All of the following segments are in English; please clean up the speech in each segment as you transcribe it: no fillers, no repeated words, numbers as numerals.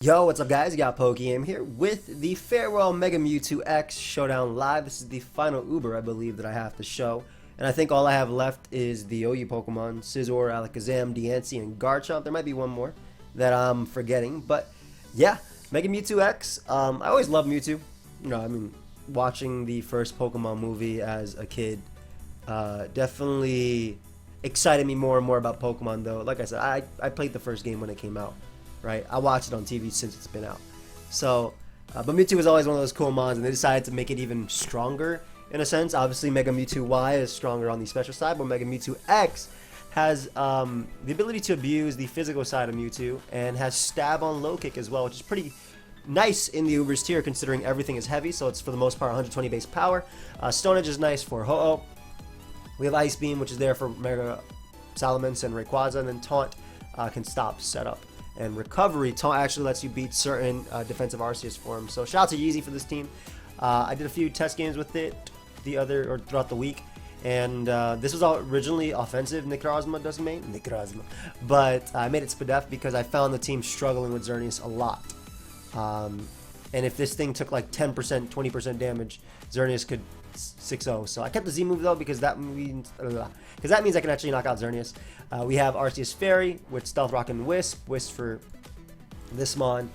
Yo, what's up guys? You got pokeaim here with the Farewell Mega Mewtwo-X Showdown Live. This is the final Uber, I believe, that I have to show. And I think all I have left is the OU Pokemon, Scizor, Alakazam, Diancie, and Garchomp. There might be one more that I'm forgetting. But yeah, Mega Mewtwo-X. I always loved Mewtwo. You know, I mean, watching the first Pokemon movie as a kid definitely excited me more and more about Pokemon though. Like I said, I played the first game when it came out. Right, I watched it on TV since it's been out. So, but Mewtwo was always one of those cool mons, and they decided to make it even stronger in a sense. Obviously, Mega Mewtwo Y is stronger on the special side, but Mega Mewtwo X has the ability to abuse the physical side of Mewtwo and has stab on low kick as well, which is pretty nice in the Uber's tier considering everything is heavy. So it's for the most part 120 base power. Stone Edge is nice for Ho-Oh. We have Ice Beam, which is there for Mega Salamence and Rayquaza, and then Taunt can stop setup. And Recovery, Taunt actually lets you beat certain defensive Arceus forms. So shout out to Yeezy for this team. I did a few test games with it throughout the week, and this was originally offensive Necrozma Necrozma, but I made it Spadef because I found the team struggling with Xerneas a lot. And if this thing took like 10%, 20% damage, Xerneas could 6-0. So I kept the Z move though because that means I can actually knock out Xerneas. We have Arceus Fairy with Stealth Rock and Wisp for this mon.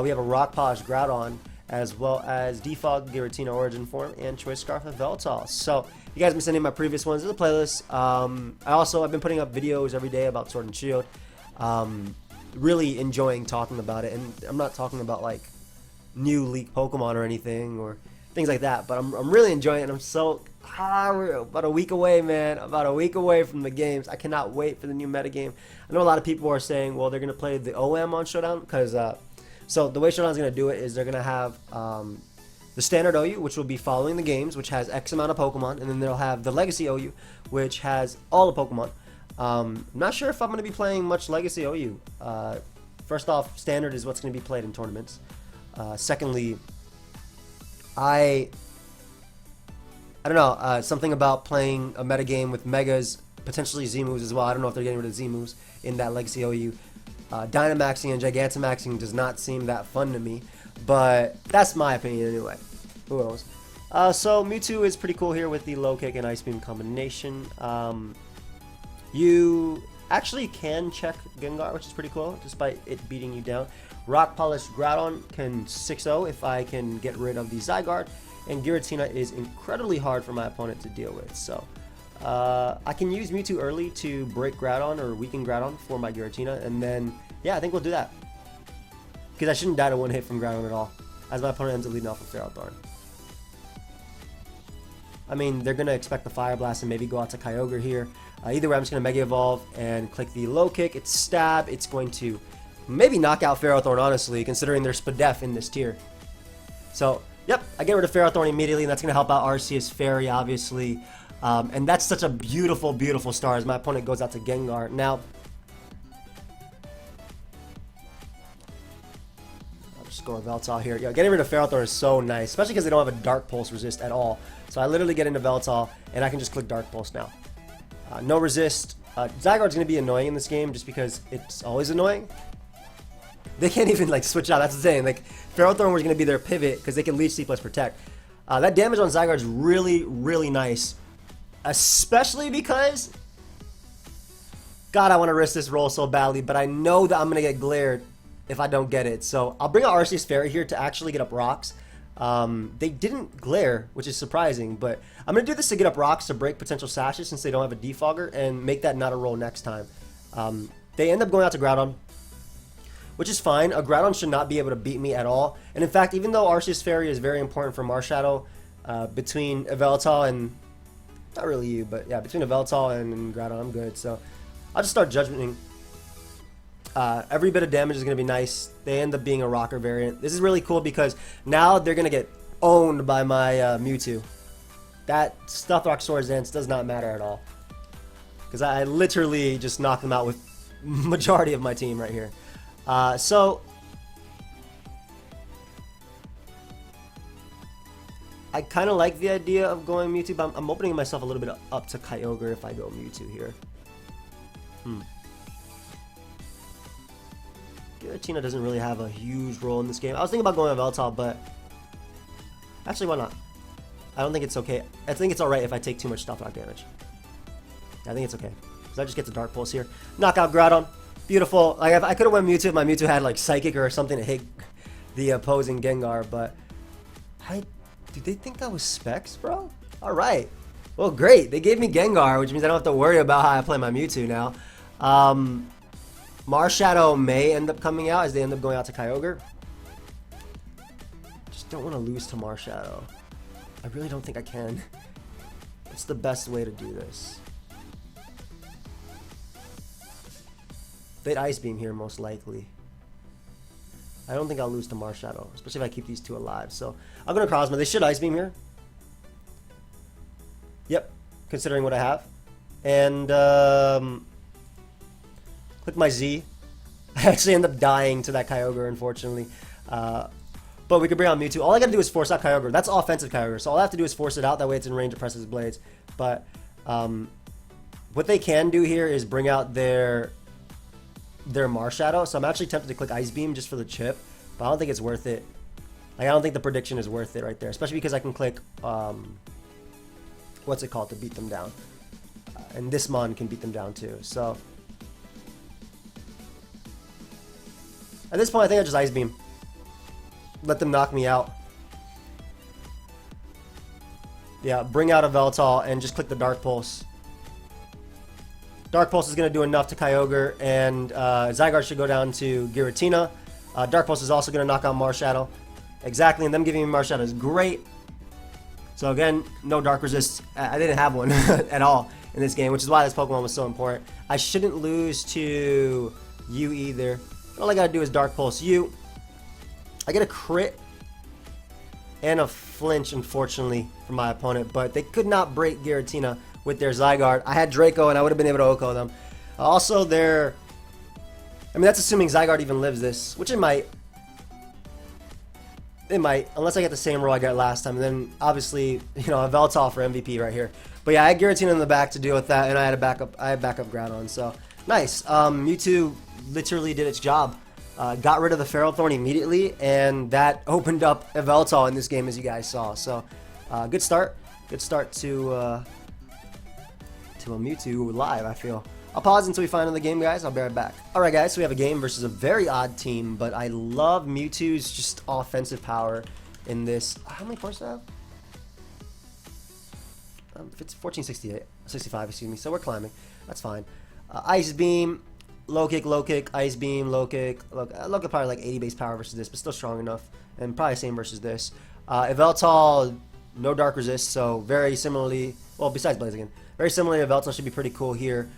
We have a Rock Polish Groudon as well as Defog Giratina Origin Form and Choice Scarf of Veltal. So you guys have been sending my previous ones to the playlist. I've been putting up videos every day about Sword and Shield. Really enjoying talking about it, and I'm not talking about like new leaked Pokemon or anything or things like that, but I'm really enjoying it. I'm so we're about a week away, man. About a week away from the games. I cannot wait for the new metagame. I know a lot of people are saying, well, they're gonna play the OM on Showdown because so the way Showdown's gonna do it is they're gonna have the standard OU, which will be following the games, which has X amount of Pokemon, and then they'll have the Legacy OU, which has all the Pokemon. I'm not sure if I'm gonna be playing much Legacy OU. First off, standard is what's gonna be played in tournaments. Secondly, I don't know, something about playing a metagame with Megas, potentially Z-moves as well. I don't know if they're getting rid of Z-moves in that Legacy OU. Dynamaxing and Gigantamaxing does not seem that fun to me, but that's my opinion anyway. Who knows? So Mewtwo is pretty cool here with the low kick and Ice Beam combination. You actually can check Gengar, which is pretty cool, despite it beating you down. Rock Polish Groudon can 6-0 if I can get rid of the Zygarde, and Giratina is incredibly hard for my opponent to deal with. So I can use Mewtwo early to break Groudon or weaken Groudon for my Giratina, and then yeah, I think we'll do that. Because I shouldn't die to one hit from Groudon at all, as my opponent ends up leading off with Ferrothorn. I mean, they're going to expect the Fire Blast and maybe go out to Kyogre here. Either way, I'm just going to Mega Evolve and click the low kick. It's Stab. It's going to maybe knock out Ferrothorn, honestly, considering there's Spadef in this tier. So, yep, I get rid of Ferrothorn immediately, and that's going to help out Arceus Fairy, obviously. And that's such a beautiful, beautiful star as my opponent goes out to Gengar. Now, I'll just go with Veltal here. Yeah, getting rid of Ferrothorn is so nice, especially because they don't have a Dark Pulse resist at all. So I literally get into Veltal, and I can just click Dark Pulse now. No resist. Zygarde's going to be annoying in this game just because it's always annoying. They can't even like switch out. That's the thing. Like Ferrothorn was going to be their pivot because they can Leech Seed plus Protect. That damage on Zygarde is really, really nice, especially because God, I want to risk this roll so badly, but I know that I'm going to get glared if I don't get it. So I'll bring out Arceus Fairy here to actually get up rocks. They didn't glare, which is surprising, but I'm going to do this to get up rocks to break potential sashes since they don't have a defogger and make that not a roll next time. They end up going out to Groudon, which is fine. A Groudon should not be able to beat me at all. And in fact, even though Arceus Fairy is very important for Marshadow, between Veltal and, not really you, but yeah, between Veltal and Groudon, I'm good. So I'll just start Judgmenting. Every bit of damage is going to be nice. They end up being a rocker variant. This is really cool because now they're going to get owned by my Mewtwo. That Stealth Rock Swords Dance does not matter at all. Because I literally just knocked them out with majority of my team right here. So I kind of like the idea of going Mewtwo, but I'm opening myself a little bit up to Kyogre if I go Mewtwo here. Giratina doesn't really have a huge role in this game. I was thinking about going Veltal, but actually, why not? I don't think it's okay. I think it's alright if I take too much Stop Rock damage. I think it's okay. Because I just get the Dark Pulse here. Knockout Groudon. Beautiful. Like, I could have went Mewtwo if my Mewtwo had like Psychic or something to hit the opposing Gengar, but did they think that was Specs, bro? Alright. Well, great. They gave me Gengar, which means I don't have to worry about how I play my Mewtwo now. Marshadow may end up coming out as they end up going out to Kyogre. Just don't want to lose to Marshadow. I really don't think I can. It's the best way to do this. They'd Ice Beam here most likely. I don't think I'll lose to Marshadow, especially if I keep these two alive. So I'm going to Cosmo. They should Ice Beam here. Yep, considering what I have. And click my Z. I actually end up dying to that Kyogre, unfortunately. But we could bring out Mewtwo. All I gotta do is force out Kyogre. That's offensive Kyogre. So all I have to do is force it out. That way it's in range of Press's Blades. But what they can do here is bring out their Marshadow. So I'm actually tempted to click Ice Beam just for the chip. But I don't think it's worth it. Like, I don't think the prediction is worth it right there. Especially because I can click, what's it called, to beat them down. And this Mon can beat them down too. So at this point, I think I just Ice Beam. Let them knock me out. Yeah, bring out a Veltal and just click the Dark Pulse. Dark Pulse is going to do enough to Kyogre, and Zygarde should go down to Giratina. Dark Pulse is also going to knock out Marshadow. Exactly, and them giving me Marshadow is great. So again, no Dark Resist. I didn't have one at all in this game, which is why this Pokemon was so important. I shouldn't lose to you either. All I got to do is Dark Pulse you. I get a crit and a flinch, unfortunately, from my opponent, but they could not break Giratina with their Zygarde. I had Draco, and I would have been able to OHKO them. Also, I mean, that's assuming Zygarde even lives this, which it might. It might, unless I get the same roll I got last time. And then, obviously, you know, a Veltal for MVP right here. But yeah, I had Giratina in the back to deal with that, and I had backup Groudon, so nice. Mewtwo literally did its job. Got rid of the Feral Thorn immediately, and that opened up a Veltal in this game, as you guys saw. So, good start. Good start to a Mewtwo live, I feel. I'll pause until we find another game, guys. I'll be right back. Alright, guys, so we have a game versus a very odd team, but I love Mewtwo's just offensive power in this. How many points do I have? It's 1468, 65, excuse me. So we're climbing. That's fine. Ice Beam. Low kick, Ice Beam, low kick. Look probably like 80 base power versus this, but still strong enough. And probably same versus this. Yveltal, no Dark Resist, so very similarly, well, besides Blaziken, very similarly, Yveltal should be pretty cool here.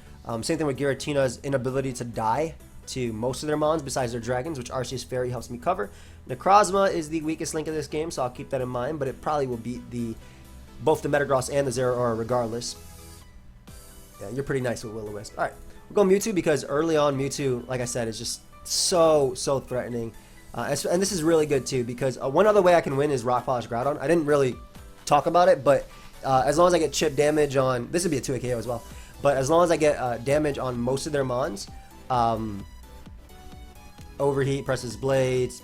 Same thing with Giratina's inability to die to most of their mons besides their dragons, which Arceus Fairy helps me cover. Necrozma is the weakest link of this game, so I'll keep that in mind, but it probably will beat both the Metagross and the Zeraora regardless. Yeah, you're pretty nice with Will-O-Wisp. Alright. We'll go Mewtwo because early on Mewtwo, like I said, is just so threatening. And this is really good too because one other way I can win is Rock Polish Groudon. I didn't really talk about it, but as long as I get chip damage on... This would be a 2-hit KO as well. But as long as I get damage on most of their mons, Overheat, presses Blades,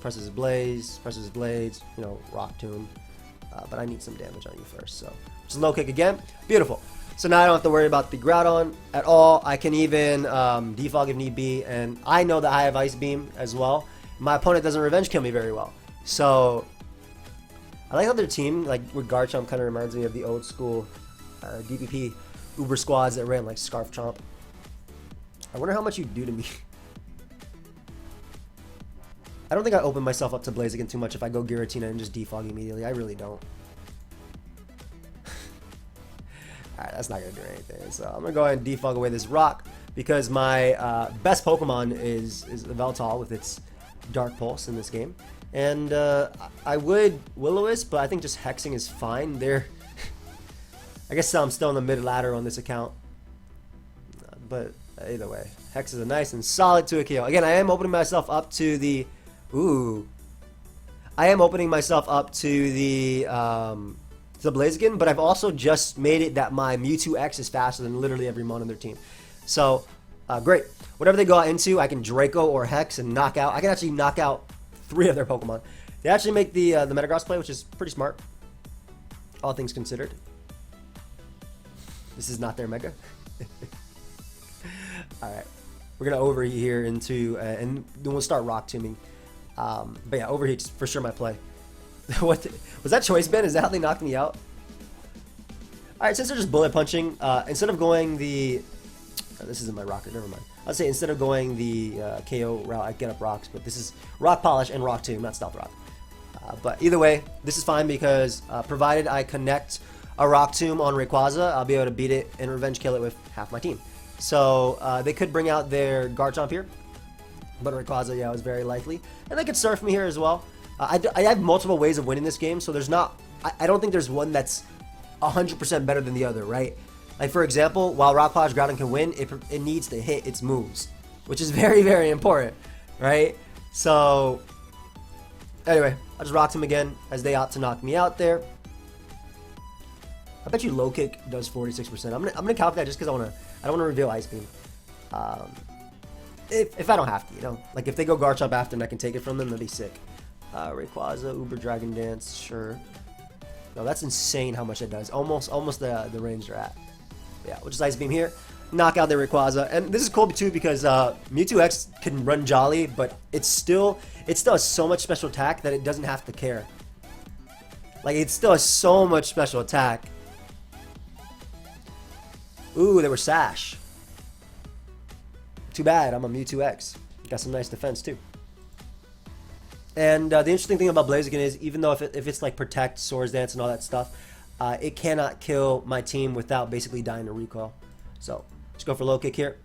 you know, Rock Tomb. But I need some damage on you first, so... Just low kick again. Beautiful. So now I don't have to worry about the Groudon at all. I can even defog if need be, and I know that I have Ice Beam as well. My opponent doesn't Revenge Kill me very well. So I like how their team, like with Garchomp, kind of reminds me of the old school DPP Uber squads that ran like Scarf Chomp. I wonder how much you do to me. I don't think I open myself up to Blaziken too much if I go Giratina and just defog immediately. I really don't. Alright, that's not going to do anything. So I'm going to go ahead and defog away this rock because my best Pokemon is the Veltal with its Dark Pulse in this game. And I would Will-O-Wisp, but I think just Hexing is fine. I guess I'm still in the mid-ladder on this account. But either way, Hex is a nice and solid 2-hit KO. Again, I am opening myself up to the... Ooh. I am opening myself up to the the Blaziken, but I've also just made it that my Mewtwo-X is faster than literally every mon on their team. So, great. Whatever they go out into, I can Draco or Hex and knock out. I can actually knock out 3 of their Pokemon. They actually make the Metagross play, which is pretty smart, all things considered. This is not their Mega. Alright. We're going to overheat here into, and then we'll start Rock Tombing. But yeah, overheat's for sure my play. Was that Choice Band? Is that how they knocked me out? Alright, since they're just bullet punching, instead of going the... Oh, this isn't my rocket, never mind. I'd say instead of going the KO route, I get up rocks, but this is Rock Polish and Rock Tomb, not Stealth Rock. But either way, this is fine because provided I connect a Rock Tomb on Rayquaza, I'll be able to beat it and revenge kill it with half my team. So they could bring out their Garchomp here, but Rayquaza, yeah, was very likely. And they could surf me here as well. I have multiple ways of winning this game, so there's not... I don't think there's one that's 100% better than the other, right? Like, for example, while Rock Polish Groudon can win, it needs to hit its moves, which is very, very important, right? So, anyway, I'll just Rock him again as they opt to knock me out there. I bet you Low Kick does 46%. I'm gonna calculate that just because I don't want to reveal Ice Beam. If I don't have to, you know, like if they go Garchomp after and I can take it from them, that'd be sick. Rayquaza, Uber Dragon Dance, sure. No, that's insane how much it does. Almost the range they're at. Yeah, we'll just Ice Beam here, knock out their Rayquaza, and this is cool too because Mewtwo-X can run Jolly, but it still has so much special attack that it doesn't have to care. Like, it still has so much special attack. Ooh, they were Sash. Too bad, I'm a Mewtwo-X. Got some nice defense too. And the interesting thing about Blaziken is, even though if it's like Protect, Swords Dance, and all that stuff, it cannot kill my team without basically dying to recoil. So, just go for Low Kick here.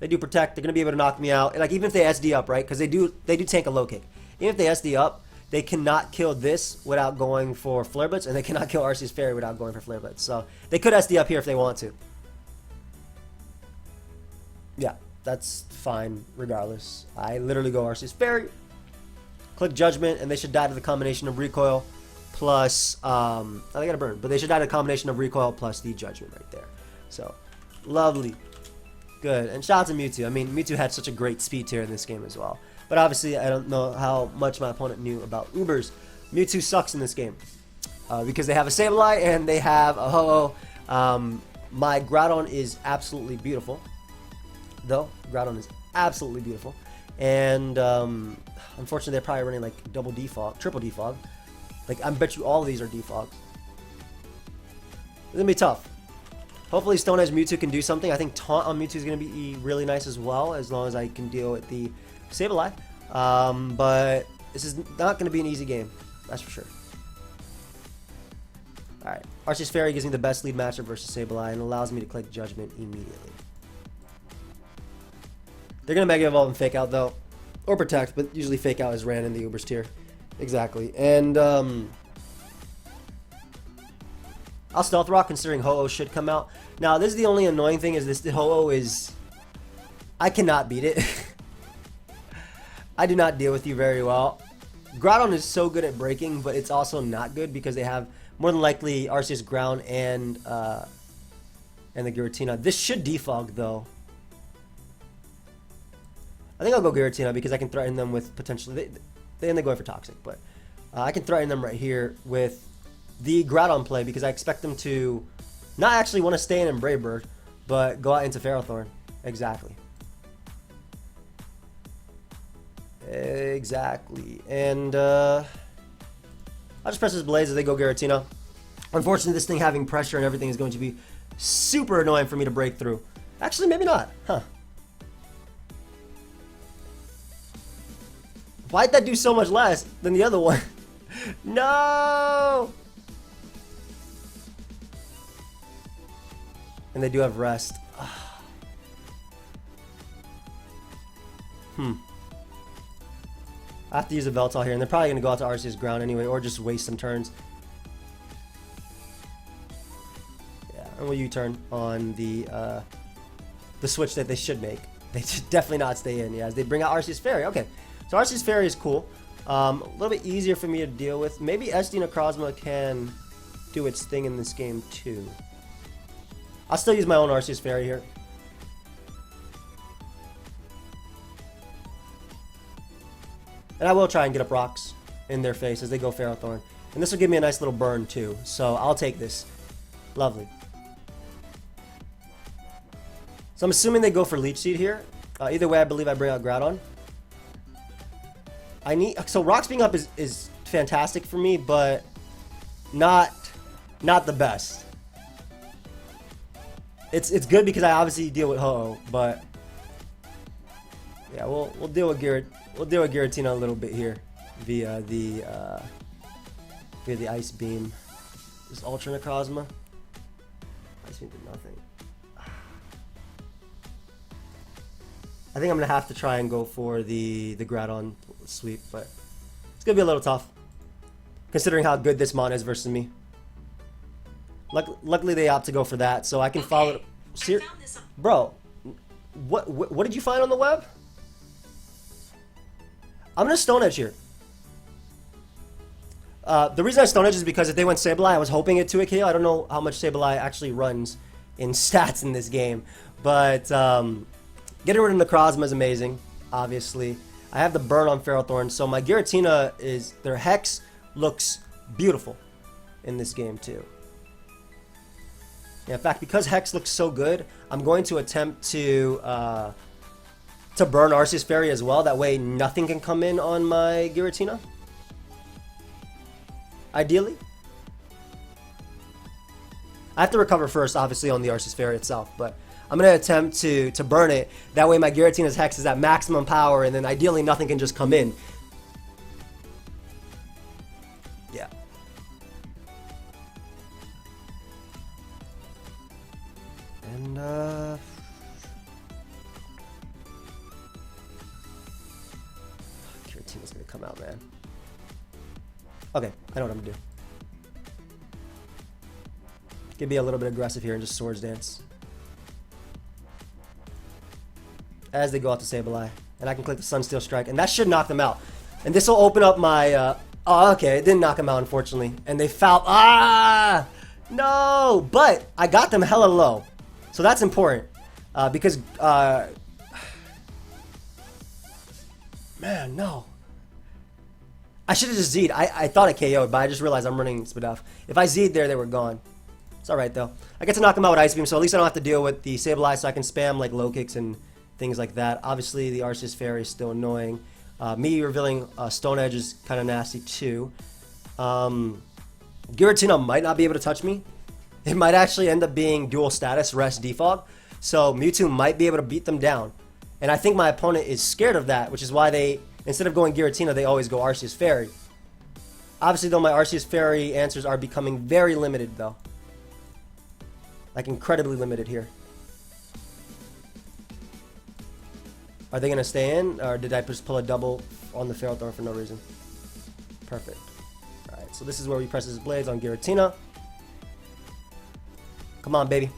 They do Protect, they're going to be able to knock me out. And like, even if they SD up, right, because they do tank a Low Kick. Even if they SD up, they cannot kill this without going for Flare Blitz, and they cannot kill Arceus Fairy without going for Flare Blitz. So, they could SD up here if they want to. Yeah, that's fine regardless. I literally go Arceus Fairy, click Judgment, and they should die to the combination of Recoil plus, oh, they got a burn, but they should die to the combination of Recoil plus the Judgment right there. So, lovely. Good. And shout out to Mewtwo. I mean, Mewtwo had such a great speed tier in this game as well. But obviously, I don't know how much my opponent knew about Ubers. Mewtwo sucks in this game. Because they have a Sableye and they have a Ho-Oh. My Groudon is absolutely beautiful. Though, Groudon is absolutely beautiful. And, unfortunately, they're probably running like double defog, triple defog. Like, I bet you all of these are defogged. It's gonna be tough. Hopefully Stone Edge Mewtwo can do something. I think Taunt on Mewtwo is gonna be really nice as well, as long as I can deal with the Sableye. But this is not gonna be an easy game, that's for sure. Alright, Arceus Fairy gives me the best lead matchup versus Sableye and allows me to click Judgment immediately. They're gonna Mega Evolve and Fake Out though, or Protect, but usually Fake Out is ran in the Ubers tier. Exactly, and I'll Stealth Rock considering Ho-Oh should come out. Now, this is the only annoying thing is the Ho-Oh is... I cannot beat it. I do not deal with you very well. Groudon is so good at breaking, but it's also not good because they have more than likely Arceus Ground and the Giratina. This should defog though. I think I'll go Giratina because I can threaten them with potentially... They go for Toxic, but I can threaten them right here with the Groudon play because I expect them to not actually want to stay in Brave Bird, but go out into Ferrothorn. Exactly. Exactly. And I'll just press this Blaze as they go Giratina. Unfortunately, this thing having pressure and everything is going to be super annoying for me to break through. Actually, maybe not. Huh. Why'd that do so much less than the other one? No! And they do have Rest. I have to use a Veltal here, and they're probably going to go out to Arceus Ground anyway, or just waste some turns. Yeah, and we'll U-turn on the switch that they should make. They should definitely not stay in, yeah, as they bring out Arceus Fairy. Okay. So Arceus Fairy is cool. A little bit easier for me to deal with. Maybe SD Necrozma can do its thing in this game too. I'll still use my own Arceus Fairy here. And I will try and get up rocks in their face as they go Ferrothorn. And this will give me a nice little burn too. So I'll take this. Lovely. So I'm assuming they go for Leech Seed here. Either way, I believe I bring out Groudon. So rocks being up is fantastic for me, but not the best. It's good because I obviously deal with Ho-Oh, but yeah, we'll deal with Giratina a little bit here via the Ice Beam. This Ultra Necrozma. Ice Beam did nothing. I think I'm gonna have to try and go for the Groudon sweep, but it's gonna be a little tough considering how good this mon is versus me. Luckily they opt to go for that, so I can follow. Bro, what did you find on the web? I'm gonna Stone Edge here. The reason I Stone Edge is because if they went Sableye, I was hoping it to a KO. I don't know how much Sableye actually runs in stats in this game, but getting rid of Necrozma is amazing, obviously. I have the burn on Ferrothorn, so my Giratina their Hex looks beautiful in this game too. Yeah, in fact, because Hex looks so good, I'm going to attempt to burn Arceus Fairy as well. That way nothing can come in on my Giratina. Ideally. I have to recover first, obviously, on the Arceus Fairy itself, but I'm going to attempt to burn it. That way my Giratina's Hex is at maximum power, and then ideally nothing can just come in. Yeah. And, Giratina's going to come out, man. Okay, I know what I'm going to do. Gonna be a little bit aggressive here and just Swords Dance. As they go out to Sableye. And I can click the Sunsteel Strike, and that should knock them out. And this will open up my, oh, okay, it didn't knock them out, unfortunately. And they foul, no! But I got them hella low. So that's important. Because, man, no. I should have just Z'd. I thought I KO'd, but I just realized I'm running Spadaf. If I Z'd there, they were gone. It's alright, though. I get to knock them out with Ice Beam, so at least I don't have to deal with the Sableye, so I can spam, like, low kicks and things like that. Obviously, the Arceus Fairy is still annoying. Me revealing Stone Edge is kind of nasty, too. Giratina might not be able to touch me. It might actually end up being dual status, Rest Defog. So Mewtwo might be able to beat them down. And I think my opponent is scared of that, which is why they, instead of going Giratina, they always go Arceus Fairy. Obviously, though, my Arceus Fairy answers are becoming very limited, though. Like, incredibly limited here. Are they going to stay in, or did I just pull a double on the Ferrothorn for no reason? Perfect. Alright, so this is where we press his blades on Giratina. Come on, baby.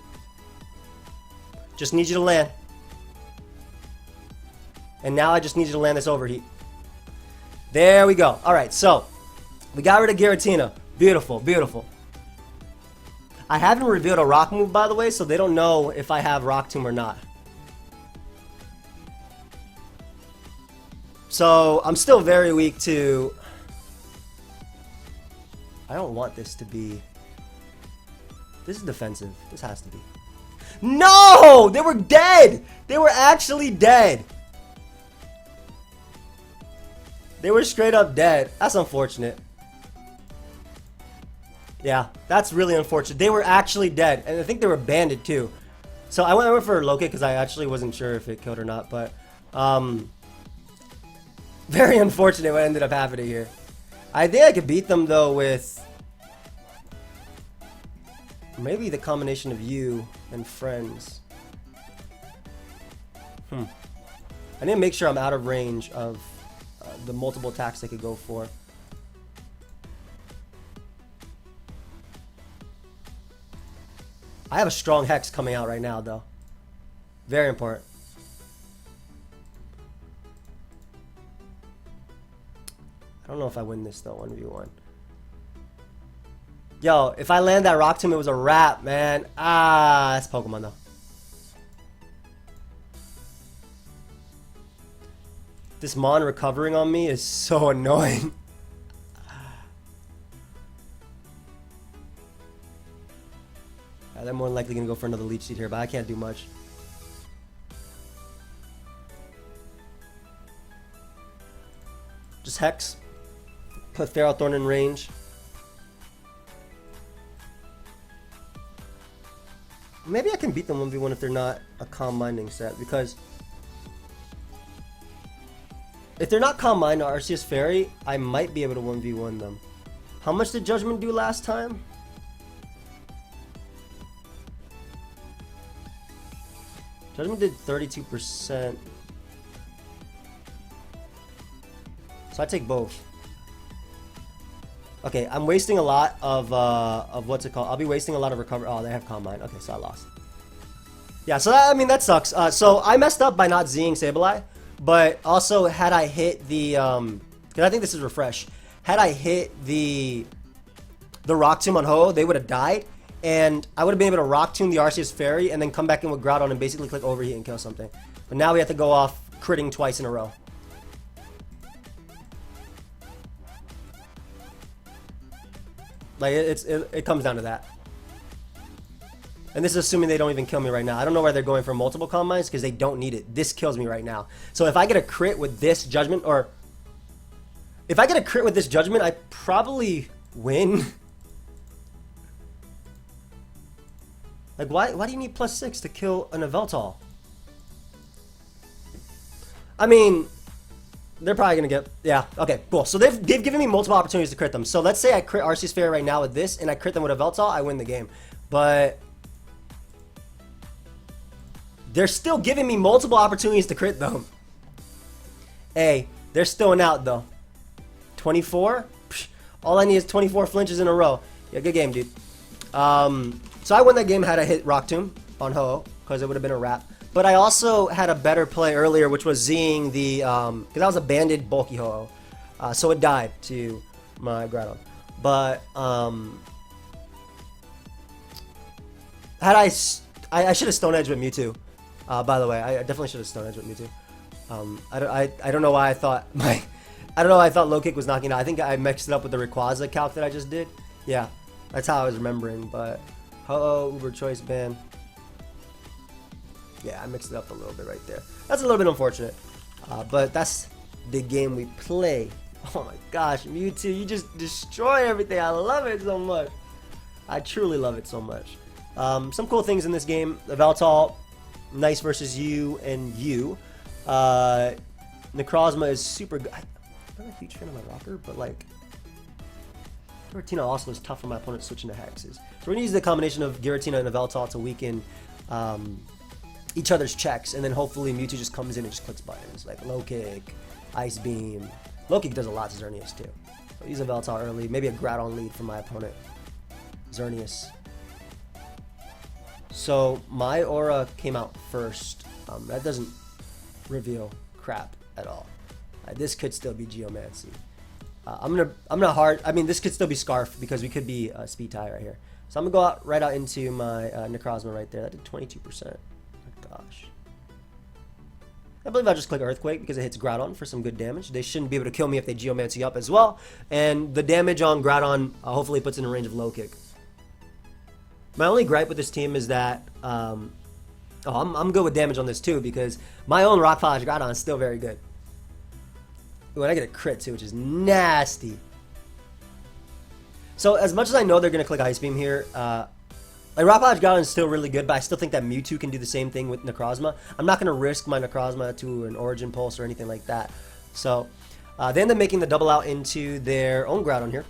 Just need you to land. And now I just need you to land this overheat. There we go. Alright, so we got rid of Giratina. Beautiful, beautiful. I haven't revealed a rock move, by the way, so they don't know if I have Rock Tomb or not. So I'm still very weak to... I don't want this to be... This is defensive. This has to be. No! They were dead! They were actually dead. They were straight up dead. That's unfortunate. Yeah, that's really unfortunate. They were actually dead, and I think they were banded too. So I went for low kick because I actually wasn't sure if it killed or not, but very unfortunate what ended up happening here. I think I could beat them though with maybe the combination of you and friends. I need to make sure I'm out of range of the multiple attacks they could go for. I have a strong Hex coming out right now, though. Very important. I don't know if I win this, though, 1v1. Yo, if I land that Rock Tomb, it was a wrap, man. Ah, that's Pokemon though. This Mon recovering on me is so annoying. They're more than likely going to go for another Leech Seed here, but I can't do much. Just Hex. Put Ferrothorn in range. Maybe I can beat them 1v1 if they're not a Calm Minding set, because if they're not Calm Mind or Arceus Fairy, I might be able to 1v1 them. How much did Judgment do last time? Judgment did 32%. So I take both. Okay, I'm wasting a lot of what's it called? I'll be wasting a lot of recovery. Oh, they have Calm Mind. Okay, so I lost. Yeah, so that, I mean, that sucks. So I messed up by not Zing Sableye, but also had I hit the because I think this is refresh. Had I hit the Rock Tomb on Ho, they would have died, and I would have been able to Rock Tomb the Arceus Fairy and then come back in with Groudon and basically click Overheat and kill something. But now we have to go off critting twice in a row. Like, it comes down to that. And this is assuming they don't even kill me right now. I don't know why they're going for multiple Calm Minds, because they don't need it. This kills me right now. So if I get a crit with this Judgment, or if I get a crit with this Judgment, I probably win. Like, why do you need +6 to kill an Yveltal? I mean, they're probably gonna get, yeah, okay, cool. So they've given me multiple opportunities to crit them. So let's say I crit Arceus Fairy right now with this, and I crit them with a Yveltal, I win the game. But they're still giving me multiple opportunities to crit them. Hey, they're still an out though. 24? Psh, all I need is 24 flinches in a row. Yeah, good game, dude. So I won that game had I hit Rock Tomb on Ho-Oh, because it would have been a wrap. But I also had a better play earlier, which was Zing the, because that was a banded bulky Ho-Oh. So it died to my Groudon. But, had I should have Stone Edge with Mewtwo. By the way, I definitely should have Stone Edge with Mewtwo. I don't know why I thought I don't know why I thought Low Kick was knocking out. I think I mixed it up with the Rayquaza calc that I just did. Yeah, that's how I was remembering. But Ho-Oh, Uber Choice Ban. Yeah, I mixed it up a little bit right there. That's a little bit unfortunate. But that's the game we play. Oh my gosh, Mewtwo, you just destroy everything. I love it so much. I truly love it so much. Some cool things in this game. The Yveltal, nice versus you and you. Necrozma is super good. I'm not a huge fan of my rocker, but like, Giratina also is tough for my opponent switching to hexes. So we're going to use the combination of Giratina and Yveltal to weaken each other's checks, and then hopefully Mewtwo just comes in and just clicks buttons, like Low Kick, Ice Beam. Low Kick does a lot to Xerneas too. So use Yveltal early, maybe a Groudon lead for my opponent. Xerneas. So my aura came out first. That doesn't reveal crap at all. This could still be Geomancy. I'm gonna hard. I mean, this could still be Scarf because we could be Speed Tie right here. So I'm gonna go right out into my Necrozma right there. That did 22%. Oh, gosh. I believe I'll just click Earthquake because it hits Groudon for some good damage. They shouldn't be able to kill me if they Geomancy up as well. And the damage on Groudon hopefully puts in a range of Low Kick. My only gripe with this team is that I'm good with damage on this too because my own Rock Polish Groudon is still very good. When I get a crit too, which is nasty. So as much as I know they're going to click Ice Beam here, like Rock Polish Groudon is still really good, but I still think that Mewtwo can do the same thing with Necrozma. I'm not going to risk my Necrozma to an Origin Pulse or anything like that. So they end up making the double out into their own Groudon here.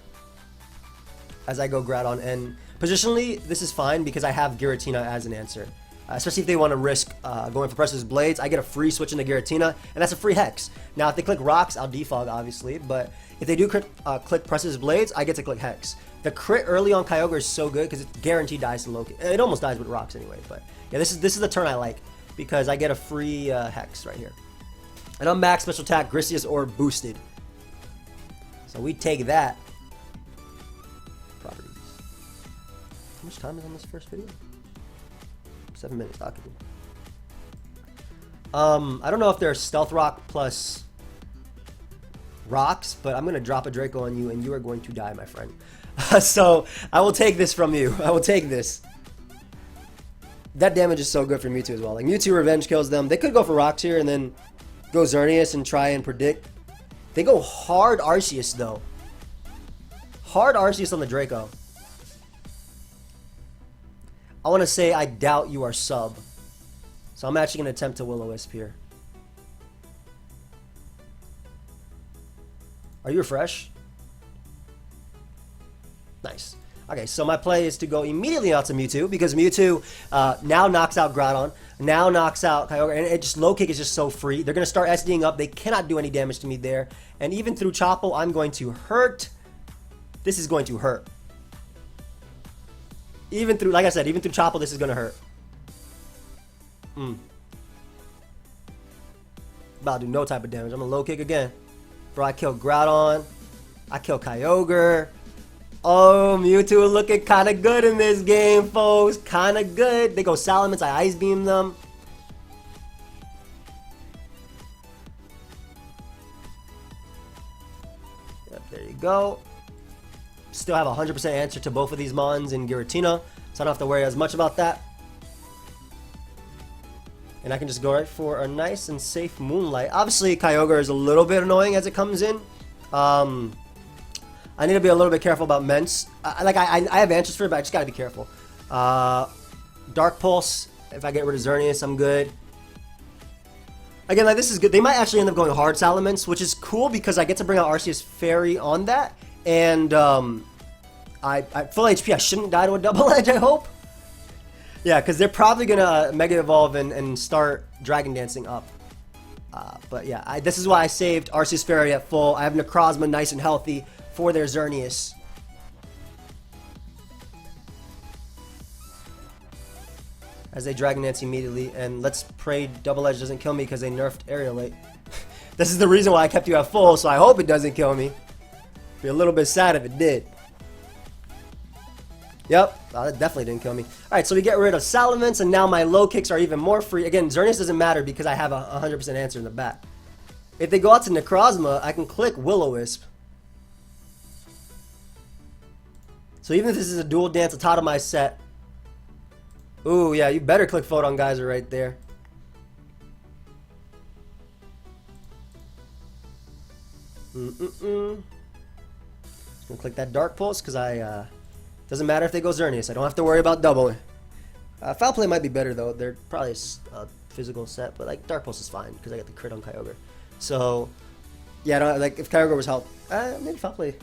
As I go Groudon, and positionally this is fine because I have Giratina as an answer. Especially if they want to risk going for Precious Blades, I get a free switch into Giratina, and that's a free Hex. Now, if they click Rocks, I'll defog, obviously, but if they do click Precious Blades, I get to click Hex. The crit early on Kyogre is so good because it guaranteed dies to Loki. It almost dies with Rocks anyway, but yeah, this is the turn I like because I get a free Hex right here. And on max special attack, Grisius or boosted. So we take that. Properties. much time is on this first video? 7 minutes. Okay. I don't know if there's Stealth Rock plus rocks, but I'm going to drop a Draco on you, and you are going to die, my friend. So, I will take this from you. I will take this. That damage is so good for Mewtwo as well. Like, Mewtwo Revenge kills them. They could go for rocks here and then go Xerneas and try and predict. They go hard Arceus, though. Hard Arceus on the Draco. I want to say I doubt you are sub. So I'm actually going to attempt to Will-O-Wisp here. Are you fresh? Nice. Okay, so my play is to go immediately out to Mewtwo, because Mewtwo now knocks out Groudon, now knocks out Kyogre, and it just low kick is just so free. They're going to start SDing up. They cannot do any damage to me there. And even through Chople, I'm going to hurt. This is going to hurt. Even through, like I said, even through Chople, this is going to hurt. About to do no type of damage. I'm going to low kick again. Bro, I killed Groudon. I killed Kyogre. Oh, Mewtwo looking kind of good in this game, folks. Kind of good. They go Salamence. I Ice Beam them. Yep, there you go. Still have a 100% answer to both of these Mons in Giratina, so I don't have to worry as much about that. And I can just go right for a nice and safe Moonlight. Obviously, Kyogre is a little bit annoying as it comes in. I need to be a little bit careful about Mence. I have answers for it, but I just gotta be careful. Dark Pulse. If I get rid of Xerneas, I'm good. Again, like, this is good. They might actually end up going hard Salamence, which is cool because I get to bring out Arceus Fairy on that. And I full HP. I shouldn't die to a Double Edge, I hope. Yeah, because they're probably gonna Mega Evolve and start Dragon Dancing up. But yeah, this is why I saved Arceus Fairy at full. I have Necrozma nice and healthy for their Xerneas. As they Dragon Dance immediately, and let's pray Double Edge doesn't kill me because they nerfed Aerialate. This is the reason why I kept you at full, so I hope it doesn't kill me. Be a little bit sad if it did. Yep, that definitely didn't kill me. Alright, so we get rid of Salamence, and now my low kicks are even more free. Again, Xerneas doesn't matter because I have a 100% answer in the back. If they go out to Necrozma, I can click Will-O-Wisp. So even if this is a dual dance on top of my set. Ooh, yeah, you better click Photon Geyser right there. Just gonna click that Dark Pulse because doesn't matter if they go Xerneas. I don't have to worry about doubling. Foul Play might be better though. They're probably a physical set, but like Dark Pulse is fine because I got the crit on Kyogre. So yeah, I don't, like if Kyogre was help, maybe Foul Play.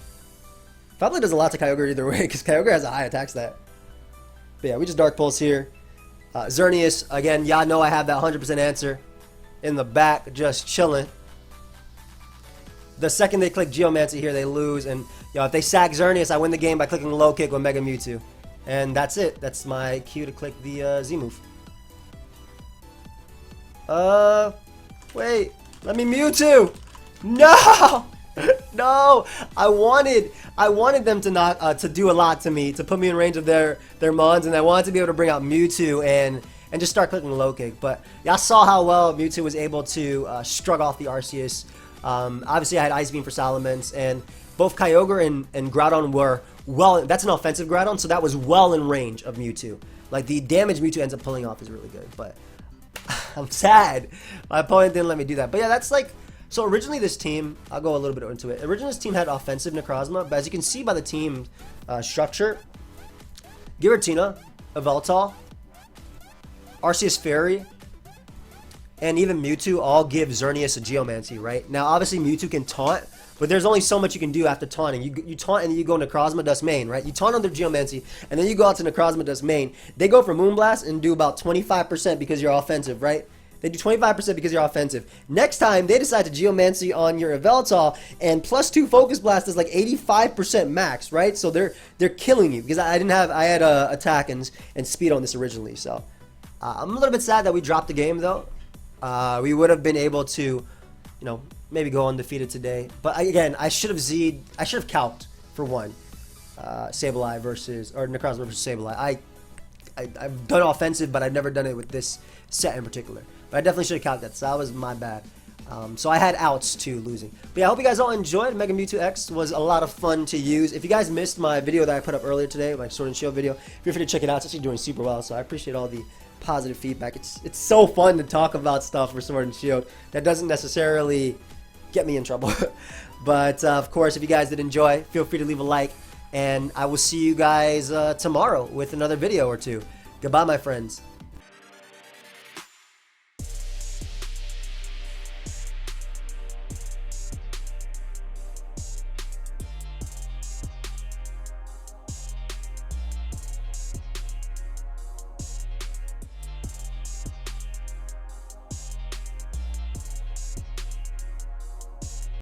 Foul Play does a lot to Kyogre either way because Kyogre has a high attack stat. But yeah, we just Dark Pulse here. Xerneas again. Y'all know I have that 100% answer in the back, just chilling. The second they click Geomancy here, they lose. And if they sack Xerneas, I win the game by clicking low kick with Mega Mewtwo. And that's it. That's my cue to click the Z move. Wait. Let me Mewtwo. No! No! I wanted them to not to do a lot to me, to put me in range of their Mons, and I wanted to be able to bring out Mewtwo and just start clicking low kick. But y'all saw how well Mewtwo was able to shrug off the Arceus. Obviously, I had Ice Beam for Salamence, and both Kyogre and Groudon were well. That's an offensive Groudon, so that was well in range of Mewtwo. Like, the damage Mewtwo ends up pulling off is really good, but I'm sad. My opponent didn't let me do that. But yeah, that's like, so originally this team, I'll go a little bit into it. Originally this team had offensive Necrozma, but as you can see by the team structure, Giratina, Yveltal, Arceus Fairy, and even Mewtwo all give Xerneas a Geomancy, right? Now, obviously, Mewtwo can taunt, but there's only so much you can do after taunting. You taunt and then you go Necrozma Dust Main, right? You taunt on their Geomancy, and then you go out to Necrozma Dust Main. They go for Moonblast and do about 25% because you're offensive, right? They do 25% because you're offensive. Next time, they decide to Geomancy on your Yveltal, and +2 Focus Blast is like 85% max, right? So they're killing you because I had attack and speed on this originally. So I'm a little bit sad that we dropped the game though. We would have been able to, maybe go undefeated today. But again, I should have calced for one. Sableye versus, or Necrozma versus Sableye. I've done offensive, but I've never done it with this set in particular. But I definitely should have calculated that, so that was my bad. So I had outs to losing. But yeah, I hope you guys all enjoyed. Mega Mewtwo-X was a lot of fun to use. If you guys missed my video that I put up earlier today, my Sword and Shield video, feel free to check it out. It's actually doing super well, so I appreciate all the positive feedback. It's so fun to talk about stuff for Sword and Shield that doesn't necessarily get me in trouble. But of course, if you guys did enjoy, feel free to leave a like, and I will see you guys tomorrow with another video or two. Goodbye, my friends.